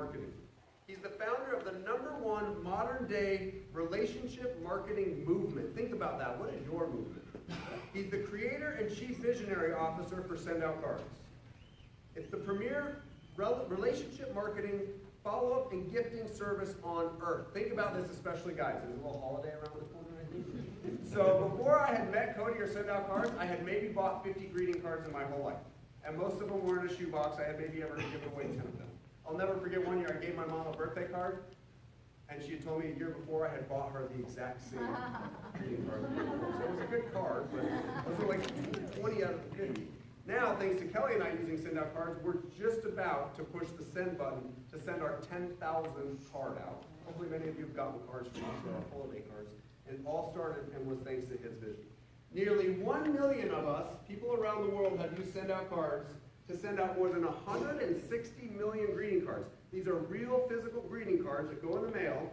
marketing. He's the founder of the #1 modern-day relationship marketing movement. Think about that. What is your movement? He's the creator and chief visionary officer for Send Out Cards. It's the premier relationship marketing follow-up and gifting service on earth. Think about this, especially guys. There's a little holiday around the corner, I think. So before I had met Kody or Send Out Cards, I had maybe bought 50 greeting cards in my whole life. And most of them were in a shoebox. I had maybe ever given away 10 of them. I'll never forget one year I gave my mom a birthday card, and she had told me a year before I had bought her the exact same greeting card. So it was a good card, but it was like 20 out of 50. Now, thanks to Kelly and I using Send Out Cards, we're just about to push the send button to send our 10,000 card out. Hopefully many of you have gotten cards from us, or our holiday cards. And it all started and was thanks to his vision. Nearly 1 million of us, people around the world, have used Send Out Cards to send out more than 160 million greeting cards. These are real physical greeting cards that go in the mail,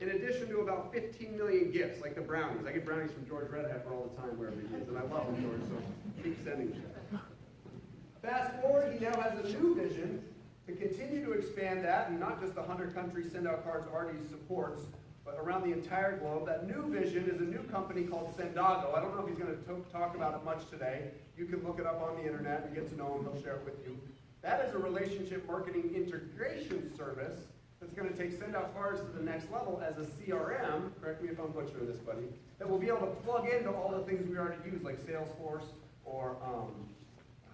in addition to about 15 million gifts, like the brownies. I get brownies from George Redheffer all the time wherever he is, and I love them, George, so keep sending them. Fast forward, he now has a new vision to continue to expand that, and not just the 100 countries Send Out Cards already supports, but around the entire globe. That new vision is a new company called Sendago. I don't know if he's going to talk about it much today. You can look it up on the internet and get to know him. He'll share it with you. That is a relationship marketing integration service that's going to take Send Out Cards to the next level as a CRM, correct me if I'm butchering this, buddy, that will be able to plug into all the things we already use, like Salesforce or,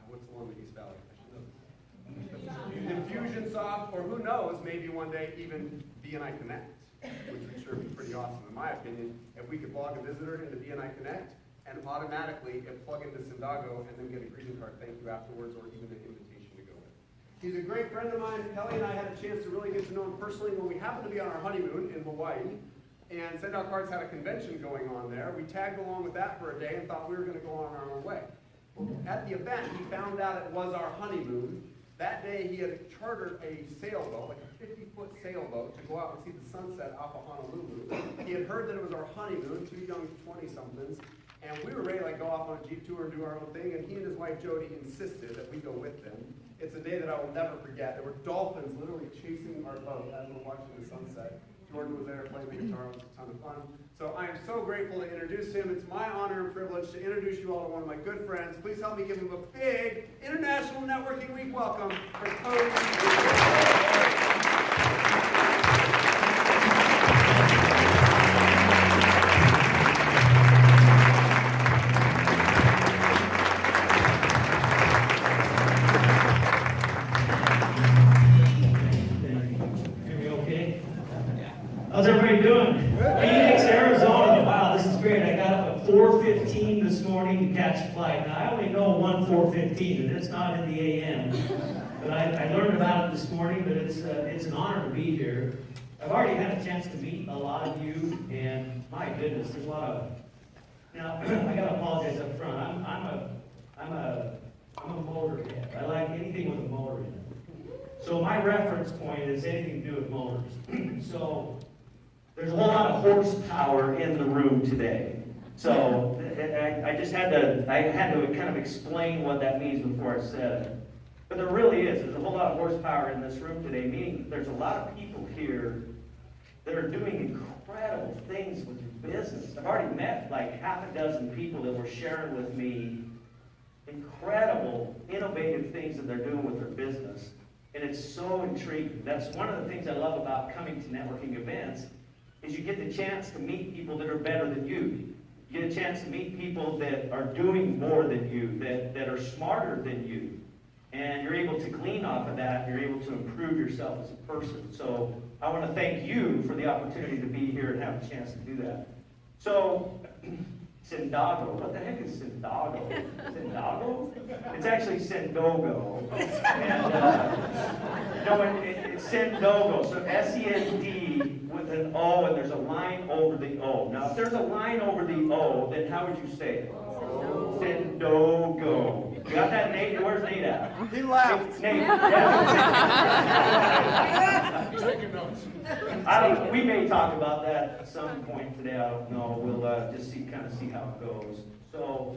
what's the one with East Valley? Infusionsoft, or who knows, maybe one day even BNI Connect, which would sure be pretty awesome, in my opinion, if we could log a visitor into BNI Connect and automatically plug into Sendago and then get a greeting card thank you afterwards, or even an invitation to go with. He's a great friend of mine. Kelly and I had a chance to really get to know him personally when we happened to be on our honeymoon in Hawaii, and Send Out Cards had a convention going on there. We tagged along with that for a day and thought we were going to go on our own way. Well, at the event, he found out it was our honeymoon. That day, he had chartered a sailboat, like a 50-foot sailboat, to go out and see the sunset off of Honolulu. He had heard that it was our honeymoon, 2 young 20-somethings, and we were ready to go off on a Jeep tour and do our own thing, and he and his wife, Jody, insisted that we go with them. It's a day that I will never forget. There were dolphins literally chasing our boat as we're watching the sunset. Jordan was there playing the guitar. It was a ton of fun. So I am so grateful to introduce him. It's my honor and privilege to introduce you all to one of my good friends. Please help me give him a big International Networking Week welcome for Kody. How's everybody doing? Phoenix, Arizona. Wow, this is great. I got up at 4:15 this morning to catch a flight. Now, I only know one 4:15, and it's not in the AM. But I learned about it this morning, but it's an honor to be here. I've already had a chance to meet a lot of you, and my goodness, there's a lot of... Now, I got to apologize up front. I'm a motorhead. I like anything with a motor in it. So my reference point is anything to do with motors. So... there's a whole lot of horsepower in the room today. So I had to kind of explain what that means before I said it. But there really is. There's a whole lot of horsepower in this room today, meaning there's a lot of people here that are doing incredible things with your business. I've already met like half a dozen people that were sharing with me incredible, innovative things that they're doing with their business. And it's so intriguing. That's one of the things I love about coming to networking events, is you get the chance to meet people that are better than you. You get a chance to meet people that are doing more than you, that are smarter than you. And you're able to glean off of that, and you're able to improve yourself as a person. So I want to thank you for the opportunity to be here and have a chance to do that. So, Sendago. What the heck is Sendago? Sendago? It's actually Sendogo. And, it's Sendogo. So S-E-N-D with an O, and there's a line over the O. Now, if there's a line over the O, then how would you say it? Sendogo. You got that, Nate? Where's Nate at? He laughed. Nate. Yeah. He's taking notes. We may talk about that at some point today. I don't know. We'll just kind of see how it goes. So,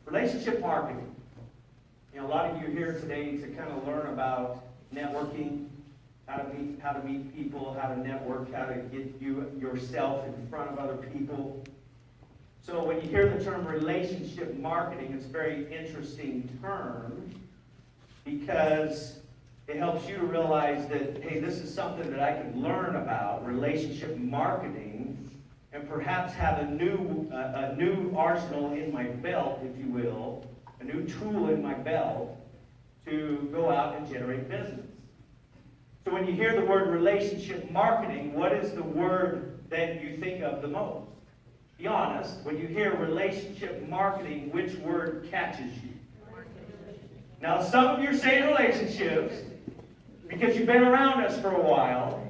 relationship marketing. You know, a lot of you are here today to kind of learn about networking, how how to meet people, how to network, how to get yourself in front of other people. So when you hear the term relationship marketing, it's a very interesting term because it helps you to realize that, hey, this is something that I can learn about, relationship marketing, and perhaps have a new arsenal in my belt, if you will, a new tool in my belt to go out and generate business. So when you hear the word relationship marketing, what is the word that you think of the most? Be honest, when you hear relationship marketing, which word catches you? Now, some of you are saying relationships because you've been around us for a while.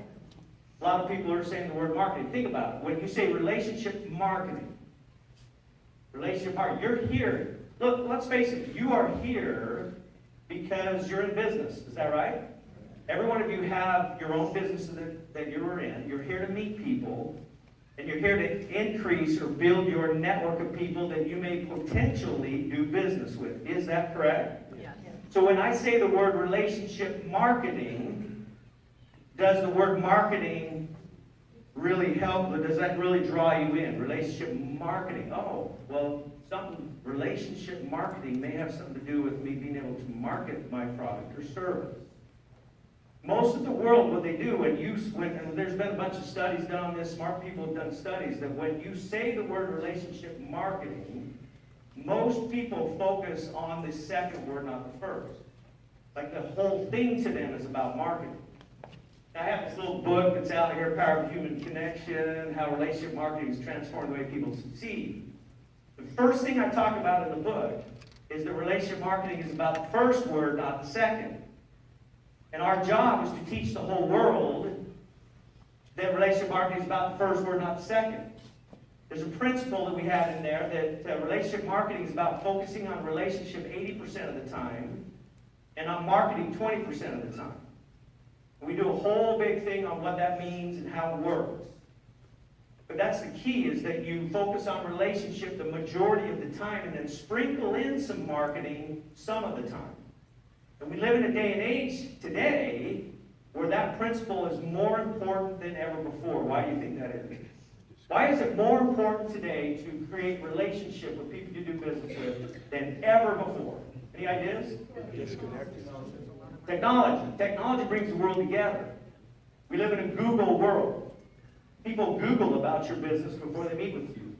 A lot of people are saying the word marketing. Think about it. When you say relationship marketing, you're here. Look, let's face it, you are here because you're in business. Is that right? Every one of you have your own business that you're in. You're here to meet people, and you're here to increase or build your network of people that you may potentially do business with. Is that correct? Yes. So when I say the word relationship marketing, does the word marketing really help, or does that really draw you in? Relationship marketing. Oh, well, relationship marketing may have something to do with me being able to market my product or service. Most of the world, what they do and there's been a bunch of studies done on this, smart people have done studies, that when you say the word relationship marketing, most people focus on the second word, not the first. Like the whole thing to them is about marketing. I have this little book that's out here, Power of Human Connection, how relationship marketing has transformed the way people succeed. The first thing I talk about in the book is that relationship marketing is about the first word, not the second. And our job is to teach the whole world that relationship marketing is about the first word, not the second. There's a principle that we have in there that relationship marketing is about focusing on relationship 80% of the time and on marketing 20% of the time. And we do a whole big thing on what that means and how it works. But that's the key, is that you focus on relationship the majority of the time and then sprinkle in some marketing some of the time. And we live in a day and age today where that principle is more important than ever before. Why do you think that is? Why is it more important today to create relationship with people you do business with than ever before? Any ideas? Technology. Technology brings the world together. We live in a Google world. People Google about your business before they meet with you.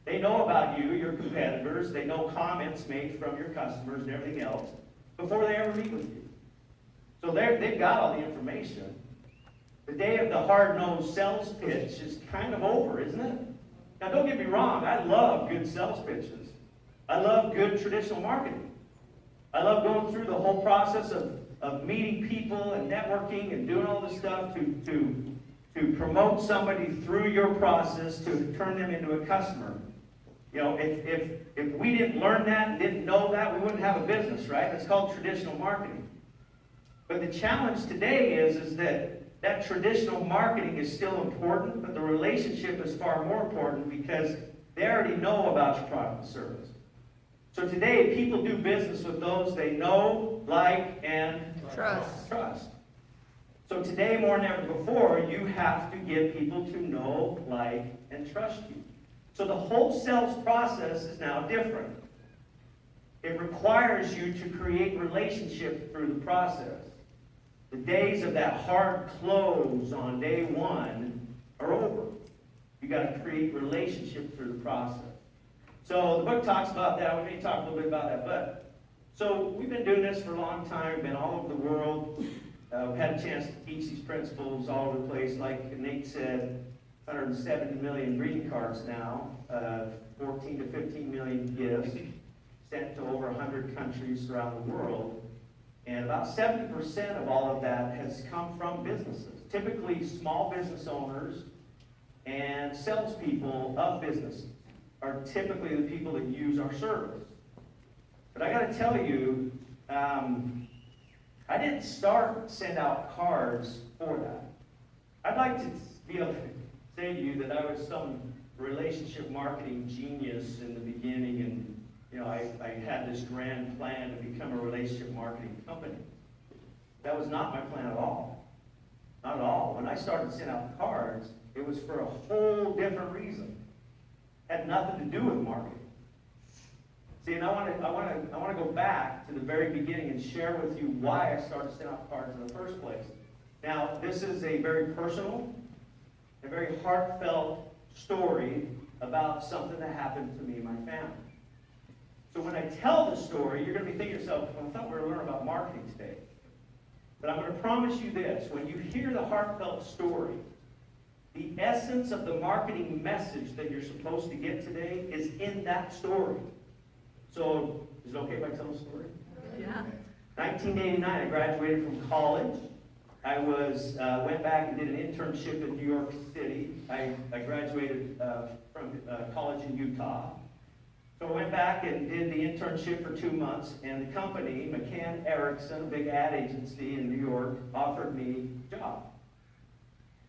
They know about you, your competitors. They know comments made from your customers and everything else before they ever meet with you. So they've got all the information. The day of the hard-nosed sales pitch is kind of over, isn't it? Now, don't get me wrong. I love good sales pitches. I love good traditional marketing. I love going through the whole process of meeting people and networking and doing all this stuff to promote somebody through your process to turn them into a customer. You know, if we didn't learn that and didn't know that, we wouldn't have a business, right? It's called traditional marketing. But the challenge today is that traditional marketing is still important, but the relationship is far more important because they already know about your product and service. So today, people do business with those they know, like, and trust. So today, more than ever before, you have to get people to know, like, and trust you. So the whole sales process is now different. It requires you to create relationship through the process. The days of that hard close on day one are over. You got to create relationship through the process. So the book talks about that. We may talk a little bit about that. But so we've been doing this for a long time. We've been all over the world. We've had a chance to teach these principles all over the place. Like Nate said, 170 million greeting cards now, 14 to 15 million gifts sent to over 100 countries around the world. And about 70% of all of that has come from businesses, typically small business owners and salespeople of businesses are typically the people that use our service. But I got to tell you, I didn't send out cards for that. I'd like to be able to say to you that I was some relationship marketing genius in the beginning, and I had this grand plan to become a relationship marketing company. That was not my plan at all. Not at all. When I started sending out cards, it was for a whole different reason. Had nothing to do with marketing. See, and I want to go back to the very beginning and share with you why I started sending out cards in the first place. Now, this is a very personal, a very heartfelt story about something that happened to me and my family. So when I tell the story, you're going to be thinking to yourself, well, I thought we were learning about marketing today. But I'm going to promise you this. When you hear the heartfelt story, the essence of the marketing message that you're supposed to get today is in that story. So, is it okay if I tell the story? Yeah. 1989, I graduated from college. I went back and did an internship in New York City. I graduated from college in Utah. So I went back and did the internship for 2 months, and the company, McCann Erickson, a big ad agency in New York, offered me a job.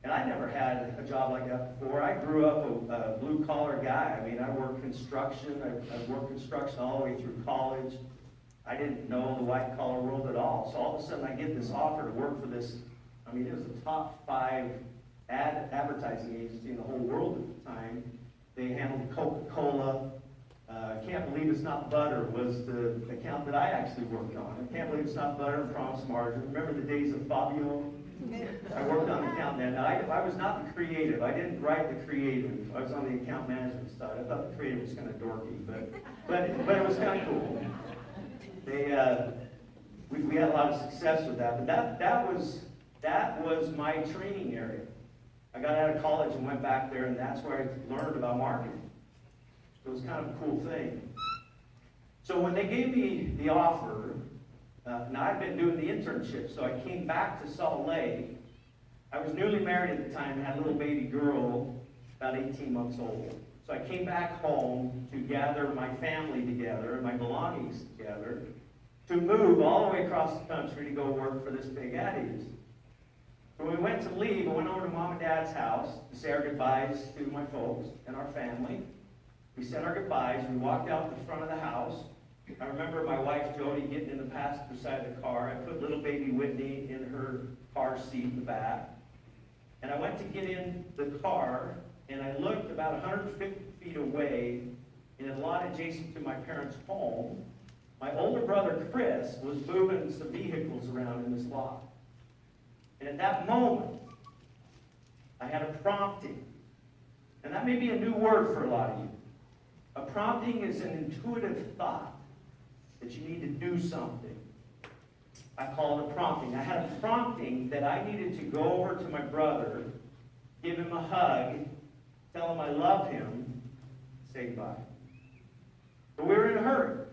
And I never had a job like that before. I grew up a blue-collar guy. I mean, I worked construction. I worked construction all the way through college. I didn't know the white-collar world at all. So all of a sudden, I get this offer to work for this. I mean, it was the top 5 advertising agency in the whole world at the time. They handled Coca-Cola. Can't Believe It's Not Butter was the account that I actually worked on. I Can't Believe It's Not Butter and Promise Margin. Remember the days of Fabio? I worked on the account then. Now, I was not the creative. I didn't write the creative. I was on the account management side. I thought the creative was kind of dorky, but it was kind of cool. We had a lot of success with that, but that was my training area. I got out of college and went back there, and that's where I learned about marketing. It was kind of a cool thing. So when they gave me the offer, now I'd been doing the internship, so I came back to Salt Lake. I was newly married at the time and had a little baby girl, about 18 months old. So I came back home to gather my family together and my belongings together to move all the way across the country to go work for this big ad agency. So when we went to leave, I went over to Mom and Dad's house to say our goodbyes to my folks and our family. We said our goodbyes. We walked out the front of the house. I remember my wife, Jody, getting in the passenger side of the car. I put little baby Whitney in her car seat in the back. And I went to get in the car, and I looked about 150 feet away in a lot adjacent to my parents' home. My older brother, Chris, was moving some vehicles around in this lot. And at that moment, I had a prompting. And that may be a new word for a lot of you. A prompting is an intuitive thought that you need to do something. I call it a prompting. I had a prompting that I needed to go over to my brother, give him a hug, tell him I love him, say goodbye. But we were in a hurry.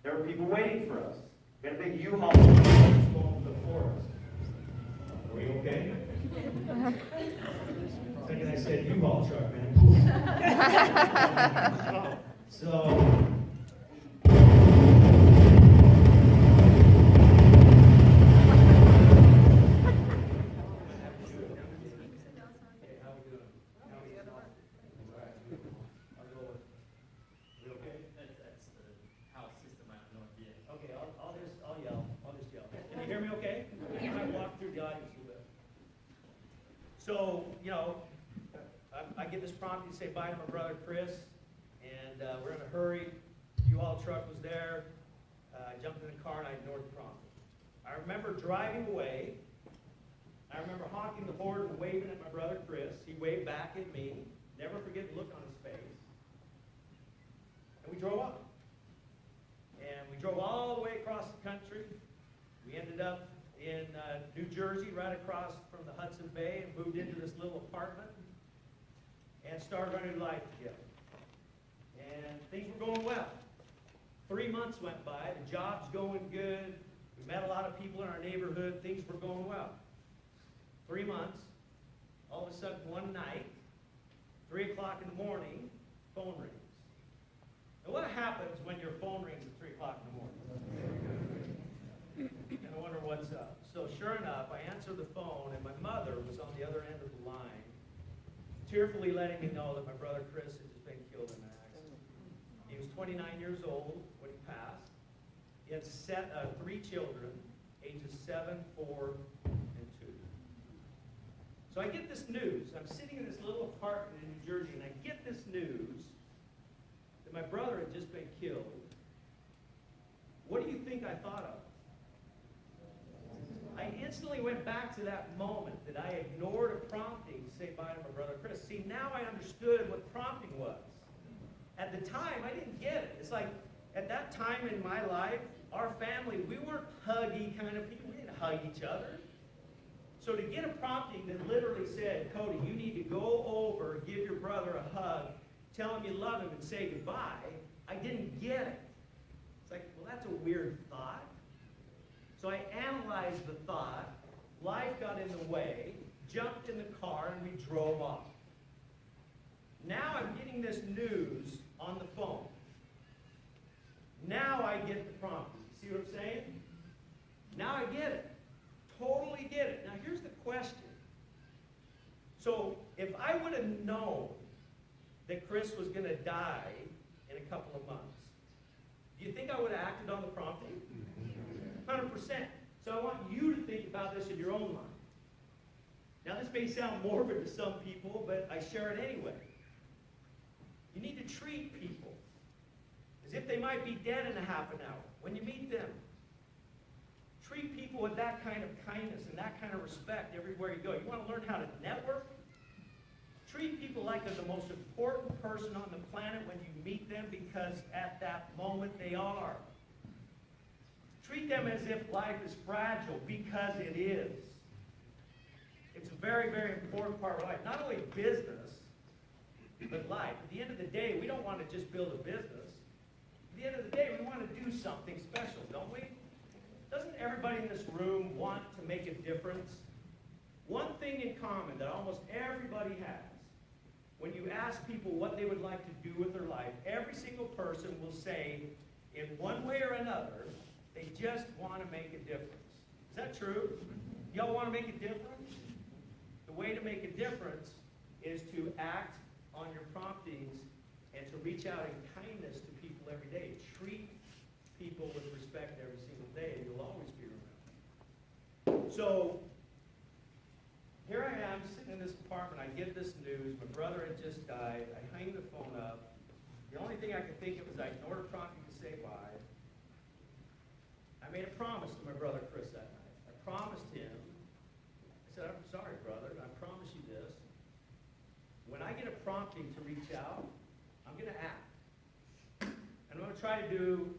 There were people waiting for us. We had a big U-Haul going before us. Are we okay? Second I said U-Haul truck, man. So So, I get this prompt to say bye to my brother Chris, and we're in a hurry. U-Haul truck was there. I jumped in the car and I ignored the prompt. I remember driving away. I remember honking the horn and waving at my brother Chris. He waved back at me. Never forget the look on his face. And we drove up. And we drove all the way across the country. We ended up in New Jersey, right across from the Hudson Bay, and moved into this little apartment and started our new life together. And things were going well. 3 months went by, the job's going good, we met a lot of people in our neighborhood, things were going well. 3 months, all of a sudden one night, 3 o'clock in the morning, phone rings. Now what happens when your phone rings at 3 o'clock in the morning? And I wonder what's up. So sure enough, I answered the phone, and my mother was on the other end of the line, tearfully letting me know that my brother Chris had just been killed in an accident. He was 29 years old when he passed. He had 3 children, ages 7, 4, and 2. So I get this news. I'm sitting in this little apartment in New Jersey, and I get this news that my brother had just been killed. What do you think I thought of? I instantly went back to that moment that I ignored a prompting to say bye to my brother Chris. See, now I understood what prompting was. At the time, I didn't get it. It's like, at that time in my life, our family, we weren't huggy kind of people. We didn't hug each other. So to get a prompting that literally said, Kody, you need to go over, give your brother a hug, tell him you love him, and say goodbye, I didn't get it. It's like, well, that's a weird thought. So I analyzed the thought, life got in the way, jumped in the car, and we drove off. Now I'm getting this news on the phone. Now I get the prompting. See what I'm saying? Now I get it. Totally get it. Now here's the question. So if I would have known that Chris was going to die in a couple of months, do you think I would have acted on the prompting? 100%. So I want you to think about this in your own mind. Now this may sound morbid to some people, but I share it anyway. You need to treat people as if they might be dead in a half an hour when you meet them. Treat people with that kind of kindness and that kind of respect everywhere you go. You want to learn how to network? Treat people like they're the most important person on the planet when you meet them, because at that moment they are. Treat them as if life is fragile, because it is. It's a very, very important part of life. Not only business, but life. At the end of the day, we don't want to just build a business. At the end of the day, we want to do something special, don't we? Doesn't everybody in this room want to make a difference? One thing in common that almost everybody has, when you ask people what they would like to do with their life, every single person will say, in one way or another, they just want to make a difference. Is that true? Y'all want to make a difference? The way to make a difference is to act on your promptings and to reach out in kindness to people every day. Treat people with respect every single day, and you'll always be remembered. So, here I am, sitting in this apartment. I get this news. My brother had just died. I hang the phone up. The only thing I could think of is I ignored a prompting to say bye. I made a promise to my brother Chris that night. I promised him. I said, I'm sorry, brother. I promise you this. When I get a prompting to reach out, I'm going to act. And I'm going to try to do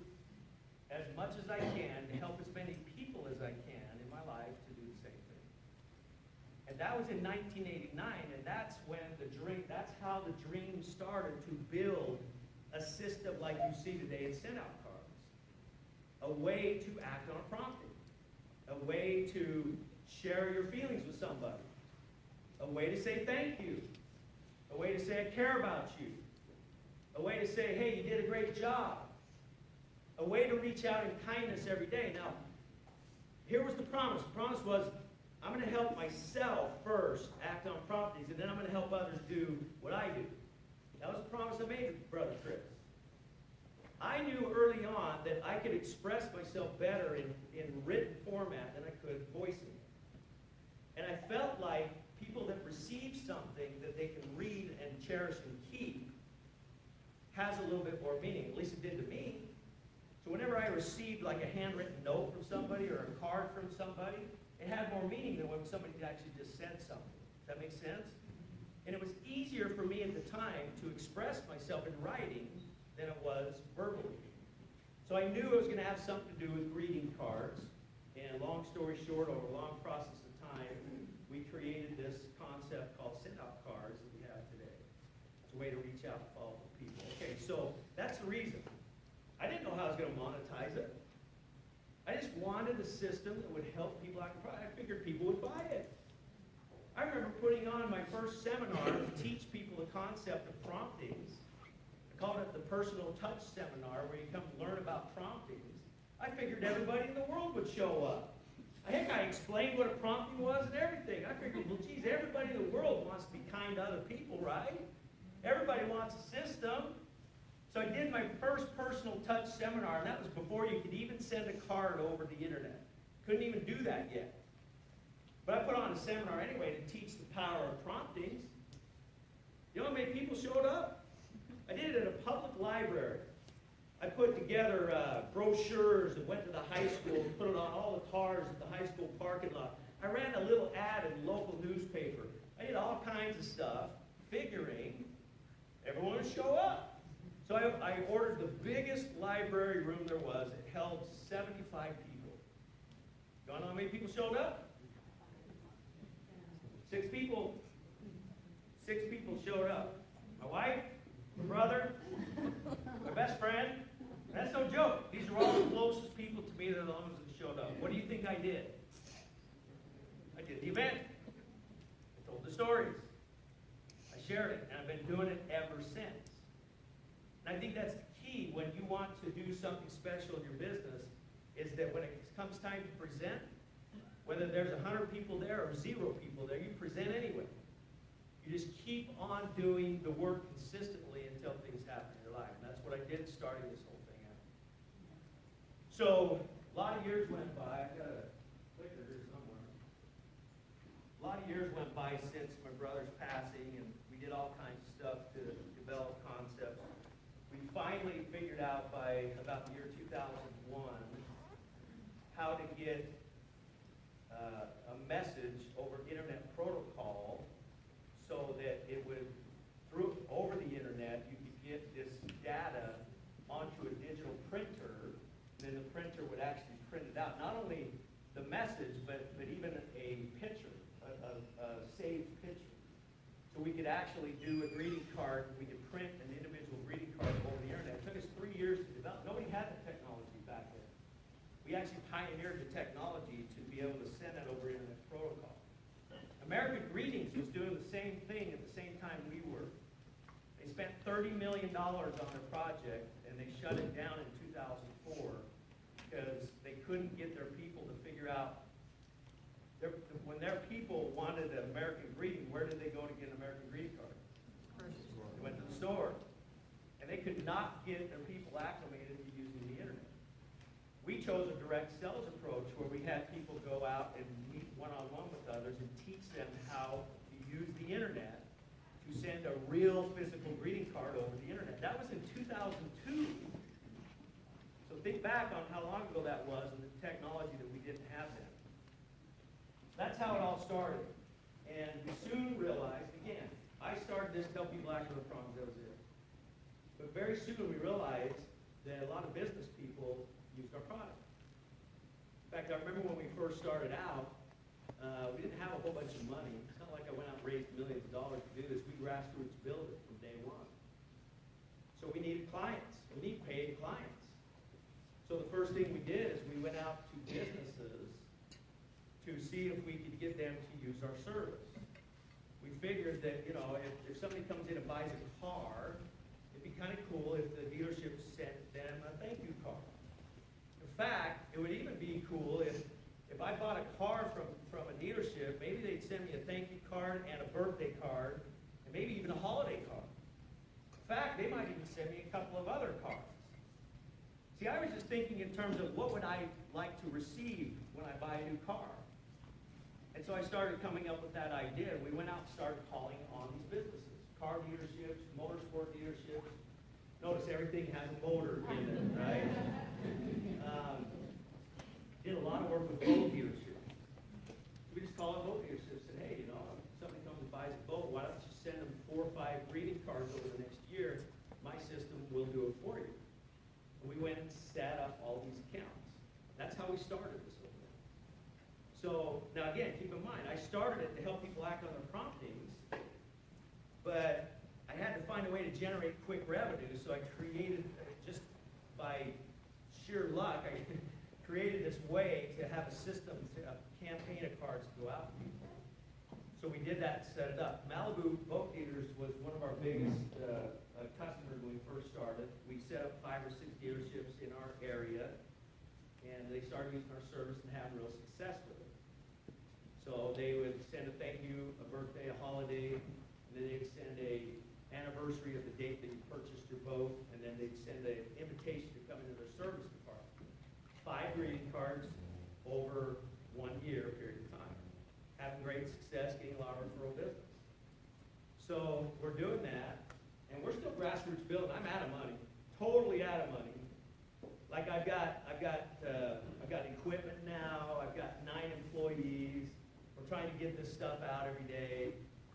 as much as I can to help as many people as I can in my life to do the same thing. And that was in 1989, and that's when that's how the dream started to build a system like you see today in send-out cards. A way to act on a prompting. A way to share your feelings with somebody. A way to say thank you. A way to say I care about you. A way to say, hey, you did a great job. A way to reach out in kindness every day. Now, here was the promise. The promise was, I'm going to help myself first act on promptings, and then I'm going to help others do what I do. That was the promise I made to Brother Chris. I knew early on that I could express myself better in written format than I could voicing. And I felt like people that receive something that they can read and cherish and keep has a little bit more meaning. At least it did to me. So whenever I received like a handwritten note from somebody or a card from somebody, it had more meaning than when somebody actually just said something. Does that make sense? And it was easier for me at the time to express myself in writing than it was verbally. So I knew it was going to have something to do with greeting cards. And long story short, over a long process of time, we created this concept called send-out cards that we have today. It's a way to reach out and follow up with people. Okay, so that's the reason. I didn't know how I was going to monetize it. I just wanted a system that would help people. I figured people would buy it. I remember putting on my first seminar to teach people the concept of promptings. I called it the Personal Touch Seminar, where you come to learn about promptings. I figured everybody in the world would show up. Heck, I explained what a prompting was and everything. I figured, well, geez, everybody in the world wants to be kind to other people, right? Everybody wants a system. So I did my first personal touch seminar, and that was before you could even send a card over the internet. Couldn't even do that yet. But I put on a seminar anyway to teach the power of promptings. You know how many people showed up? I did it at a public library. I put together brochures and went to the high school and put it on all the cars at the high school parking lot. I ran a little ad in the local newspaper. I did all kinds of stuff, figuring everyone would show up. So I ordered the biggest library room there was. It held 75 people. You know how many people showed up? 6 people. 6 people showed up. My wife, my brother, my best friend. That's no joke. These are all the closest people to me that are the ones that showed up. What do you think I did? I did the event. I told the stories. I shared it, and I've been doing it ever since. And I think that's the key when you want to do something special in your business, is that when it comes time to present, whether there's 100 people there or 0 people there, you present anyway. You just keep on doing the work consistently until things happen in your life. And that's what I did starting this whole thing out. So, a lot of years went by. I've got a clicker here somewhere. A lot of years went by since my brother's passing, and we did all kinds of stuff to develop concepts. We finally figured out by about the year 2001 how to get a message over internet protocol so that it would, over the internet, you could get this data onto a digital printer, and then the printer would actually print it out. Not only the message, but even a picture, a saved picture. So we could actually do a greeting card, we could print an individual greeting card over the internet. It took us 3 years to develop. Nobody had the technology back then. We actually pioneered the technology to be able to send it over internet protocol. American Greetings was doing the same thing at the same time we were. They spent $30 million on their project, and they shut it down in 2004 because they couldn't get their people to figure out, when their people wanted an American greeting, where did they go to get an American greeting card? They went to the store. And they could not get their people acclimated to using the internet. We chose a direct sales approach where we had people go out and meet one-on-one with others and teach them how to use the internet to send a real physical greeting card over the internet. That was in 2002. So think back on how long ago that was and the technology that we didn't have then. That's how it all started. And we soon realized, again, I started this to help people act on the problems, that was it. But very soon we realized that a lot of business people used our product. In fact, I remember when we first started out, we didn't have a whole bunch of money. It's not like I went out and raised millions of dollars to do this. We grassroots built it from day one. So we needed clients. We need paid clients. So the first thing we did is we went out to businesses to see if we could get them to use our service. We figured that, you know, if somebody comes in and buys a car, it'd be kind of cool if the dealership sent them a thank you card. In fact, it would even be cool if I bought a car from a dealership, maybe they'd send me a thank you card and a birthday card, and maybe even a holiday card. In fact, they might even send me a couple of other cards. See, I was just thinking in terms of what would I like to receive when I buy a new car. And so I started coming up with that idea. We went out and started calling on these businesses. Car dealerships, motorsport dealerships. Notice everything has a motor in it, right? Did a lot of work with boat dealerships. We just called boat dealerships and said, hey, you know, if somebody comes and buys a boat, why don't you send them 4 or 5 greeting cards over the next year? My system will do it for you. And we went and set up all these accounts. That's how we started this whole thing. So, now again, keep in mind, I started it to help people act on their promptings, but I had to find a way to generate quick revenue, so I created, just by sheer luck, I created this way to have a system, a campaign of cards to go out to people. So we did that and set it up. Malibu Boat Dealers was one of our biggest customers when we first started. We set up 5 or 6 dealerships in our area, and they started using our service and having real success with it. So they would send a thank you, a birthday, a holiday, and then they'd send a anniversary of the date that you purchased your boat, and then they'd send an invitation to come into their service department. 5 greeting cards over 1 year period of time. having great success, getting a lot of referral business. So we're doing that, and we're still grassroots building. I'm out of money, totally out of money. Like I've got equipment now. I've got 9 employees. We're trying to get this stuff out every day.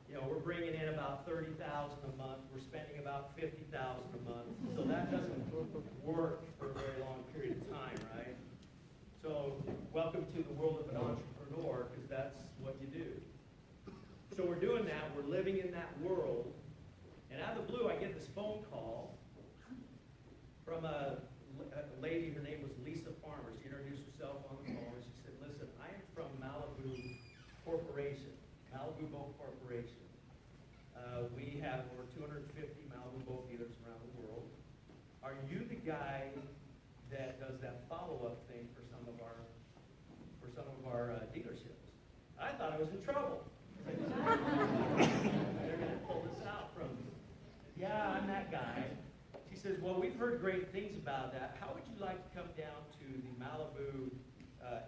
You know, we're bringing in about $30,000 a month. We're spending about $50,000 a month. So that doesn't work for a very long period of time, right? So welcome to the world of an entrepreneur, because that's what you do. So we're doing that. We're living in that world. And out of the blue, I get this phone call from a lady. Her name was Lisa Farmer. She introduced herself on the phone, and she said, listen, I am from Malibu Corporation, Malibu Boat Corporation. We have over 250 Malibu boat dealers around the world. Are you the guy that does that follow-up thing for some of our dealerships? I thought I was in trouble. They're going to pull this out from me. Yeah, I'm that guy. She says, well, we've heard great things about that. How would you like to come down to the Malibu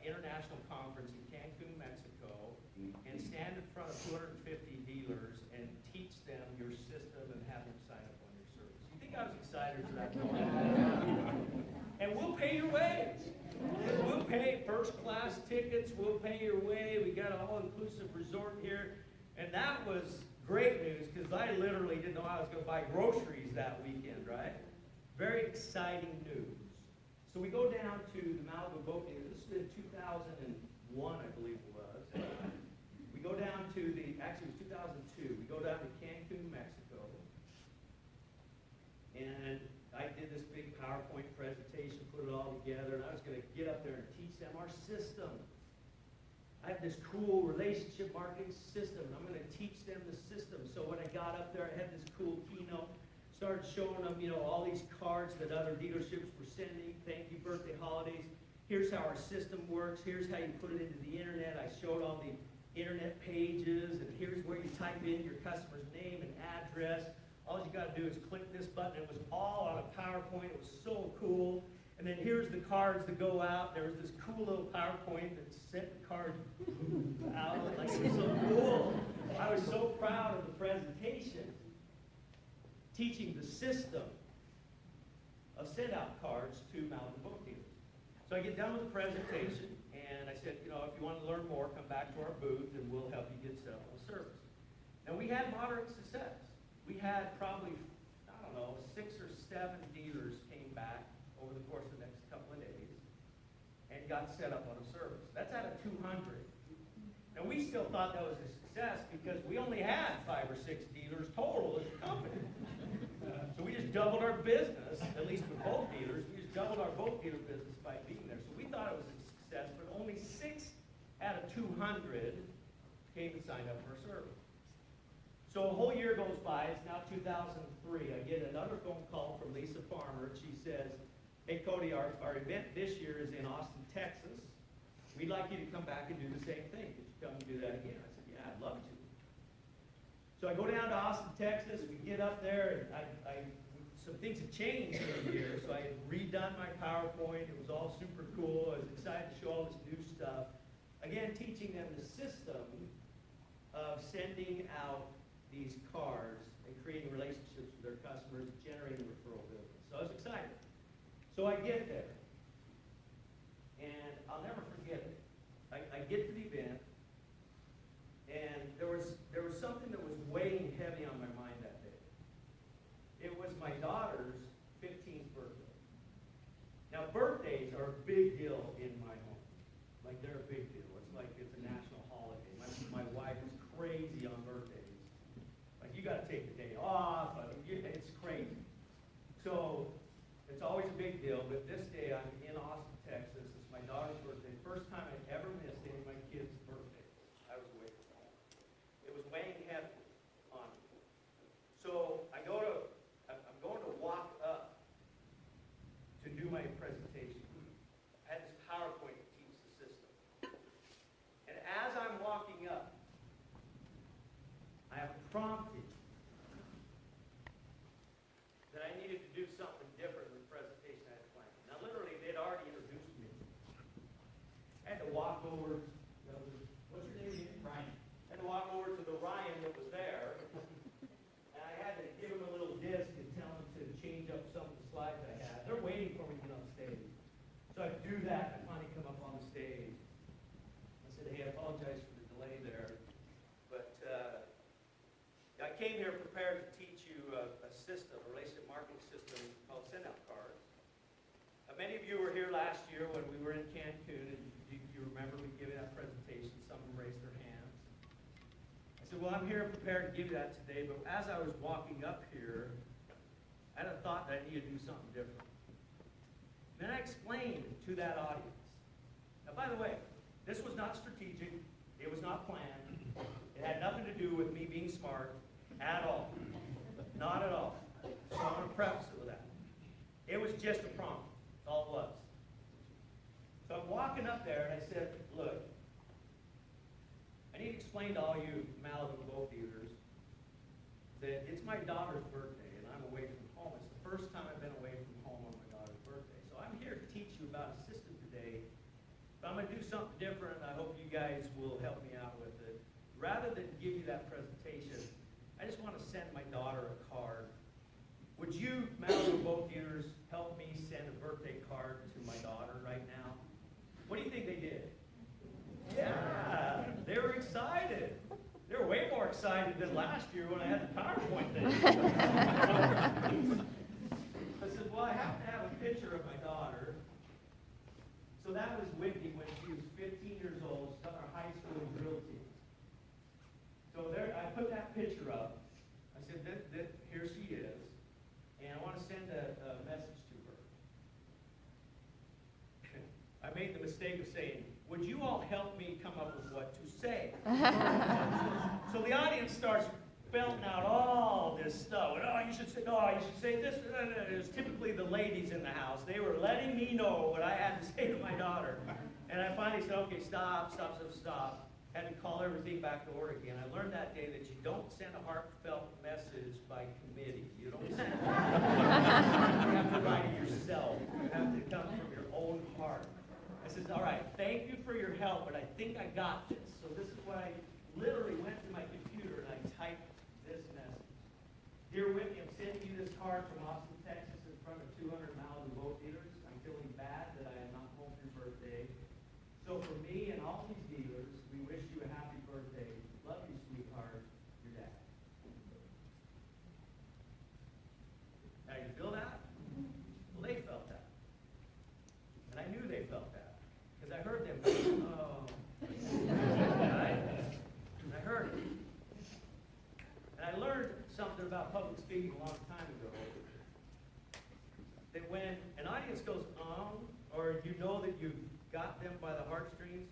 International Conference in Cancun, Mexico, and stand in front of 250 dealers and teach them your system and have them sign up on your service? You think I was excited for that? And we'll pay your way. We'll pay first-class tickets. We'll pay your way. We got an all-inclusive resort here. And that was great news, because I literally didn't know I was going to buy groceries that weekend, right? Very exciting news. So we go down to the Malibu Boat Dealer. This is in 2001, I believe it was. We go down to actually it was 2002. We go down to Cancun, Mexico. And I did this big PowerPoint presentation, put it all together, and I was going to get up there and teach them our system. I have this cool relationship marketing system, and I'm going to teach them the system. So when I got up there, I had this cool keynote, started showing them, all these cards that other dealerships were sending, thank you, birthday, holidays. Here's how our system works. Here's how you put it into the internet. I showed all the internet pages, and here's where you type in your customer's name and address. All you got to do is click this button. It was all on a PowerPoint. It was so cool. And then here's the cards that go out. There was this cool little PowerPoint that sent the card out. Like, it was so cool. I was so proud of the presentation, teaching the system of send-out cards to Malibu boat dealers. So I get done with the presentation, and I said, if you want to learn more, come back to our booth, and we'll help you get set up on service. And we had moderate success. We had probably, 6 or 7 dealers came back over the course of the next couple of days and got set up on a service. That's out of 200. And we still thought that was a success because we only had 5 or 6 dealers total as a company. So we just doubled our business, at least with boat dealers. We just doubled our boat dealer business by being there. So we thought it was a success, but only 6 out of 200 came and signed up for a service. So a whole year goes by. It's now 2003. I get another phone call from Lisa Farmer, and she says, hey, Kody, our event this year is in Austin, Texas. We'd like you to come back and do the same thing. Could you come and do that again? I said, yeah, I'd love to. So I go down to Austin, Texas. We get up there, and some things have changed in a year. So I had redone my PowerPoint. It was all super cool. I was excited to show all this new stuff. Again, teaching them the system of sending out these cards and creating relationships with their customers, generating referral business. So I was excited. So I get there, and I'll never forget it. I get to the event, and there was something that was weighing heavy on my mind that day. It was my daughter's 15th birthday. Now, birthdays are a big deal in my home. Like, they're a big deal. It's like it's a national holiday. My wife is crazy on birthdays. You got to take the day off. It's crazy. So it's always a big deal. But this day I'm in Austin, Texas. It's my daughter's birthday. First time I ever missed any of my kids' birthdays. I was away from home. It was weighing heavy on me. So I'm going to walk up to do my presentation. I had this PowerPoint to teach the system. And as I'm walking up, I am prompted that I needed to do something different in the presentation I had planned. Now, literally, they'd already introduced me. I had to walk over. What's your name again? Brian. came here prepared to teach you a system, a relationship marketing system called send-out cards. Many of you were here last year when we were in Cancun, and you remember me giving that presentation. Some of them raised their hands. I said, well, I'm here prepared to give you that today, but as I was walking up here, I had a thought that I needed to do something different. Then I explained to that audience. Now, by the way, this was not strategic. It was not planned. It had nothing to do with me being smart at all. Not at all. So I want to preface it with that. It was just a prompt. That's all it was. So I'm walking up there and I said, look, I need to explain to all you Malibu boat dealers that it's my daughter's birthday and I'm away from home. It's the first time I've been away from home on my daughter's birthday. So I'm here to teach you about a system today. But I'm going to do something different. I hope you guys will help me out with it. Rather than give you that presentation, I just want to send my daughter a card. Would you, Malibu boat dealers, help me send a birthday card to my daughter right now? What do you think they did? Yeah, they were excited. They were way more excited than last year when I had the PowerPoint thing. I said, well, I have to have a picture of my daughter. So that was Whitney when she was 15 years old. She's on our high school drill team. So there, I put that picture up. I said, here she is. And I want to send a message to her. I made the mistake of saying, would you all help me come up with what to say? So the audience starts belting out all this stuff. And, oh, you should say this. It was typically the ladies in the house. They were letting me know what I had to say to my daughter. And I finally said, okay, stop. Had to call everything back to order again. I learned that day that you don't send a heartfelt message by committee. You don't send it. You have to write it yourself. You have to come from your own heart. I said, all right, thank you for your help, but I think I got this. So this is what I literally went to my computer and I typed this message. Dear Whitney, I'm sending you this card from Austin, Texas in front of 200 Malibu boat dealers. I'm feeling bad that I am not home for your birthday. So for me and all these dealers, we wish you a happy birthday. Love you, sweetheart. Your dad. Now you feel that? Well, they felt that. And I knew they felt that. Because I heard them go, oh. Right? And I heard it. And I learned something about public speaking a long time ago. That when an audience goes, or you know that you've got them by the heartstrings,